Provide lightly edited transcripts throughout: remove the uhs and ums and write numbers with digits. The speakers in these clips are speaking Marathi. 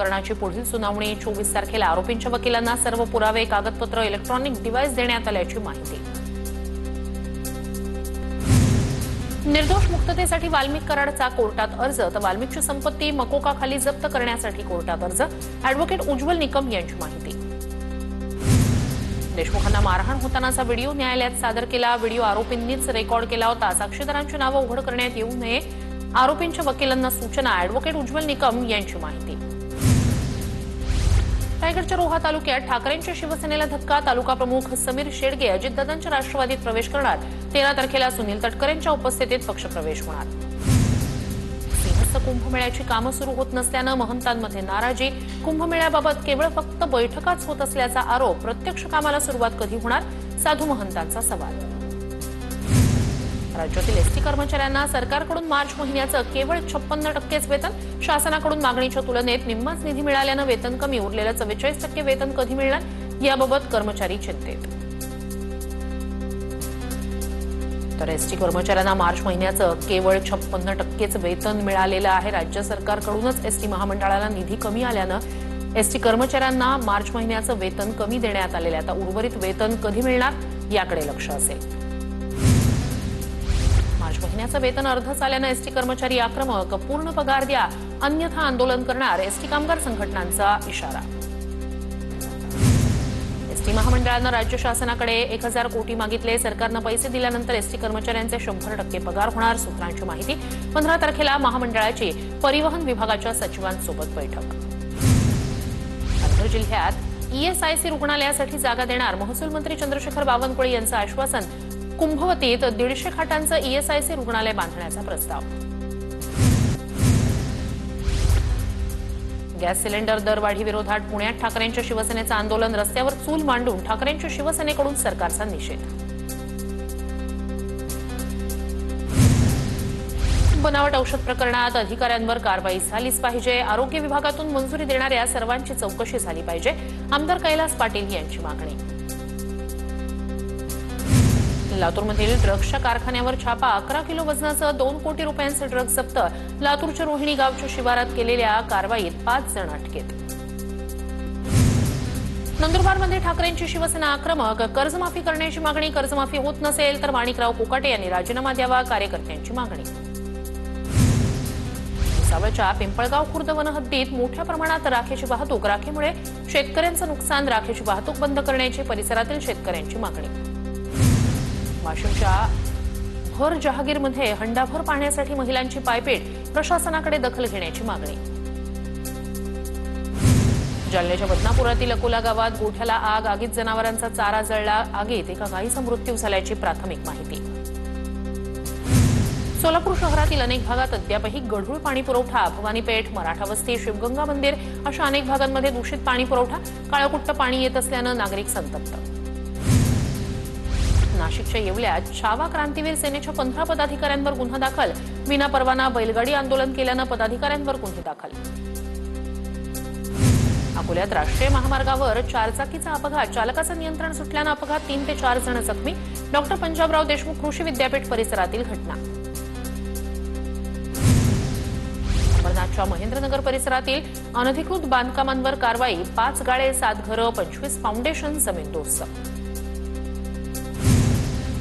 प्रकरणाची पुढील सुनावणी 24 तारखेला। आरोपींच्या वकिलांना सर्व पुरावे, कागदपत्र, इलेक्ट्रॉनिक डिव्हाइस देण्यात आल्याची माहिती। निर्दोष मुक्ततेसाठी वाल्मिक कराडचा कोर्टात अर्ज, तर वाल्मिकची संपत्ती मकोकाखाली जप्त करण्यासाठी कोर्टात अर्ज। अॅडव्होकेट उज्ज्वल निकम यांची माहिती। देशमुखांना मारहाण होतानाचा व्हिडिओ न्यायालयात सादर केला। व्हिडिओ आरोपींनीच रेकॉर्ड केला होता। साक्षीदारांची नावं उघड करण्यात येऊ नये, आरोपींच्या वकिलांना सूचना। अॅडव्होकेट उज्ज्वल निकम यांची माहिती। रायगडच्या रोहा तालुक्यात ठाकरेंच्या शिवसेनेला धक्का। तालुका प्रमुख समीर शेडगे अजितदादांच्या राष्ट्रवादीत प्रवेश करणार। 13 तारखेला सुनील तटकरेंच्या उपस्थितीत पक्षप्रवेश होणार। सिंहस्थ कुंभमेळ्याची कामं सुरू होत नसल्यानं महंतांमध्ये नाराजी। कुंभमेळ्याबाबत केवळ फक्त बैठकाच होत असल्याचा आरोप। प्रत्यक्ष कामाला सुरुवात कधी होणार, साधू महंतांचा सवाल। राज्यातील एसटी कर्मचाऱ्यांना सरकारकडून मार्च महिन्याचं केवळ 56% वेतन। शासनाकडून मागणीच्या तुलनेत निम्माच निधी मिळाल्यानं वेतन कमी, उरलेलं 44% वेतन कधी मिळणार, याबाबत कर्मचारी चिंतेत। तर एसटी कर्मचाऱ्यांना मार्च महिन्याचं केवळ 56% वेतन मिळालेलं आहे। राज्य सरकारकडूनच एसटी महामंडळाला निधी कमी आल्यानं एसटी कर्मचाऱ्यांना मार्च महिन्याचं वेतन कमी देण्यात आलेलं आहे। आता उर्वरित वेतन कधी मिळणार याकडे लक्ष असेल। मार्च महिन्याचं वेतन अर्धच आल्यानं एसटी कर्मचारी आक्रमक। पूर्ण पगार द्या, अन्यथा आंदोलन करणार, एसटी कामगार संघटनांचा इशारा। एसटी महामंडळानं राज्य शासनाकडे 1000 कोटी मागितले। सरकारनं पैसे दिल्यानंतर एसटी कर्मचाऱ्यांचे 100% पगार होणार, सूत्रांची माहिती। 15 तारखेला महामंडळाची परिवहन विभागाच्या सचिवांसोबत बैठक। पालघर जिल्ह्यात ईएसआयसी रुग्णालयासाठी जागा देणार, महसूल मंत्री चंद्रशेखर बावनकुळे यांचं आश्वासन। कुंभवतीत 150 खाटांचं ईएसआयसी रुग्णालय बांधण्याचा प्रस्ताव। गॅस सिलेंडर दरवाढी विरोधात पुण्यात ठाकरेंच्या शिवसेनेचं आंदोलन। रस्त्यावर चूल मांडून ठाकरेंच्या शिवसेनेकडून सरकारचा निषेध। बनावट औषध प्रकरणात अधिकाऱ्यांवर कारवाई झालीच पाहिजे। आरोग्य विभागातून मंजुरी देणाऱ्या सर्वांची चौकशी झाली पाहिजे, आमदार कैलास पाटील यांची मागणी। लातूरमधील ड्रग्सच्या कारखान्यावर छापा। 11 किलो वजनाचं 2 कोटी रुपयांचे ड्रग्ज जप्त। लातूरच्या रोहिणी गावच्या शिवारात केलेल्या कारवाईत 5 जण अटकेत। नंदुरबारमध्ये ठाकरेंची शिवसेना आक्रमक। कर्जमाफी करण्याची मागणी, कर्जमाफी होत नसेल तर माणिकराव कोकाटे यांनी राजीनामा द्यावा, कार्यकर्त्यांची मागणी। भुसावळच्या पिंपळगाव खुर्द वनहद्दीत मोठ्या प्रमाणात राखेची वाहतूक। राखेमुळे शेतकऱ्यांचं नुकसान, राखेची वाहतूक बंद करण्याची परिसरातील शेतकऱ्यांची मागणी। वाशिमच्या भर जहागीरमध्ये हंडाभर पाण्यासाठी महिलांची पायपीट, प्रशासनाकडे दखल घेण्याची मागणी। जालन्याच्या बदनापुरातील अकोला गावात गोठ्याला आग, आगीत जनावरांचा चारा जळला। आगीत एका गायीचा मृत्यू झाल्याची प्राथमिक माहिती। सोलापूर शहरातील अनेक भागात अद्यापही गढूळ पाणी पुरवठा। भवानीपेठ, मराठा वस्ती, शिवगंगा मंदिर अशा अनेक भागांमध्ये दूषित पाणी पुरवठा, काळकुट्ट पाणी येत असल्यानं नागरिक संतप्त। नाशिकच्या येवल्यात छावा क्रांतीवीर सेनेच्या 15 पदाधिकाऱ्यांवर गुन्हा दाखल। विनापरवाना बैलगाडी आंदोलन केल्यानं पदाधिकाऱ्यांवर गुन्हे दाखल। अकोल्यात राष्ट्रीय महामार्गावर 4 चाकीचा अपघात, चालकाचं नियंत्रण सुटल्यानं अपघात, 3 ते 4 जण जखमी। डॉक्टर पंजाबराव देशमुख कृषी विद्यापीठ परिसरातील घटना। अंबरनाथच्या महेंद्रनगर परिसरातील अनधिकृत बांधकामांवर कारवाई, 5 गाळे, 7 घरं, 25 फाउंडेशन जमीनदोस्त।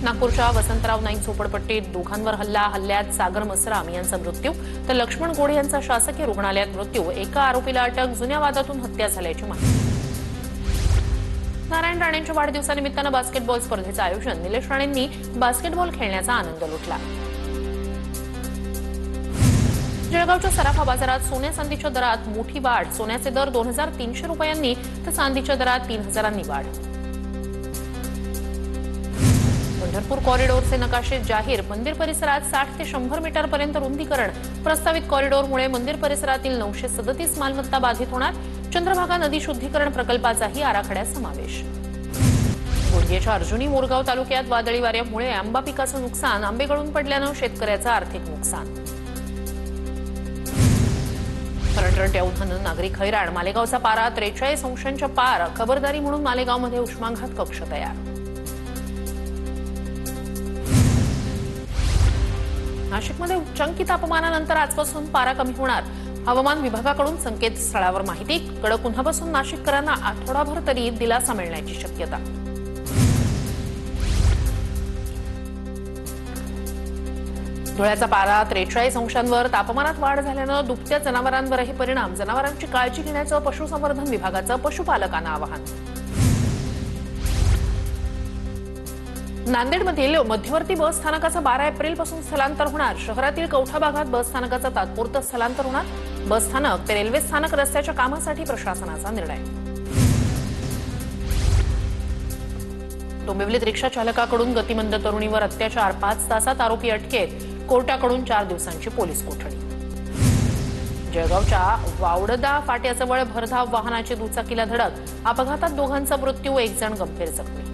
नागपूरच्या वसंतराव नाईक झोपडपट्टीत दोघांवर हल्ल्यात सागर मसराम यांचा मृत्यू, तर लक्ष्मण गोडे यांचा शासकीय रुग्णालयात मृत्यू। एका आरोपीला अटक, जुन्या वादातून हत्या झाल्याची माहिती। नारायण राणेंच्या वाढदिवसानिमित्तानं बास्केटबॉल स्पर्धेचं आयोजन। निलेश राणेंनी बास्केटबॉल खेळण्याचा आनंद लुटला। जळगावच्या सराफा बाजारात सोन्या चांदीच्या दरात मोठी वाढ। सोन्याचे दर 2300 रुपयांनी तर चांदीच्या दरात 3000 वाढ। पंढरपूर कॉरिडॉरचे नकाशे जाहीर। मंदिर परिसरात 60 ते 100 मीटरपर्यंत रुंदीकरण। प्रस्तावित कॉरिडॉरमुळे मंदिर परिसरातील 937 मालमत्ता बाधित होणार। चंद्रभागा नदी शुद्धीकरण प्रकल्पाचाही आराखड्यात समावेश। गोंदियाच्या अर्जुनी मोरगाव तालुक्यात वादळी वाऱ्यामुळे आंबा पिकाचं नुकसान। आंबे गळून पडल्यानं शेतकऱ्याचं आर्थिक नुकसान। करंट उन्हानं नागरिक हैराण। मालेगावचा पारा 43 अंशांच्या पार। खबरदारी म्हणून मालेगावमध्ये उष्माघात कक्ष तयार। नाशिकमध्ये उच्चांकी तापमानानंतर आजपासून पारा कमी होणार। हवामान विभागाकडून संकेतस्थळावर माहिती. कडक उन्हापासून नाशिककरांना आठवडाभर तरी दिलासा मिळण्याची शक्यता. धुळ्याचा पारा 43 अंशांवर. तापमानात वाढ झाल्यानं दुभत्या जनावरांवरही परिणाम. जनावरांची काळजी घेण्याचं पशुसंवर्धन विभागाचं पशुपालकांना आवाहन. नांदेडमधील मध्यवर्ती बस स्थानकाचं 12 एप्रिलपासून स्थलांतर होणार. शहरातील कवठा भागात बस स्थानकाचं तात्पुरतं स्थलांतर होणार. बस स्थानक ते रेल्वे स्थानक रस्त्याच्या कामासाठी प्रशासनाचा निर्णय. डोंबिवलीत रिक्षा चालकाकडून गतिमंद तरुणीवर अत्याचार. 5 तासात आरोपी अटकेत. कोर्टाकडून 4 दिवसांची पोलीस कोठडी. जळगावच्या वावडदा फाट्याजवळ भरधाव वाहनाची दुचाकीला धडक. अपघातात दोघांचा मृत्यू, 1 जण गंभीर जखमी.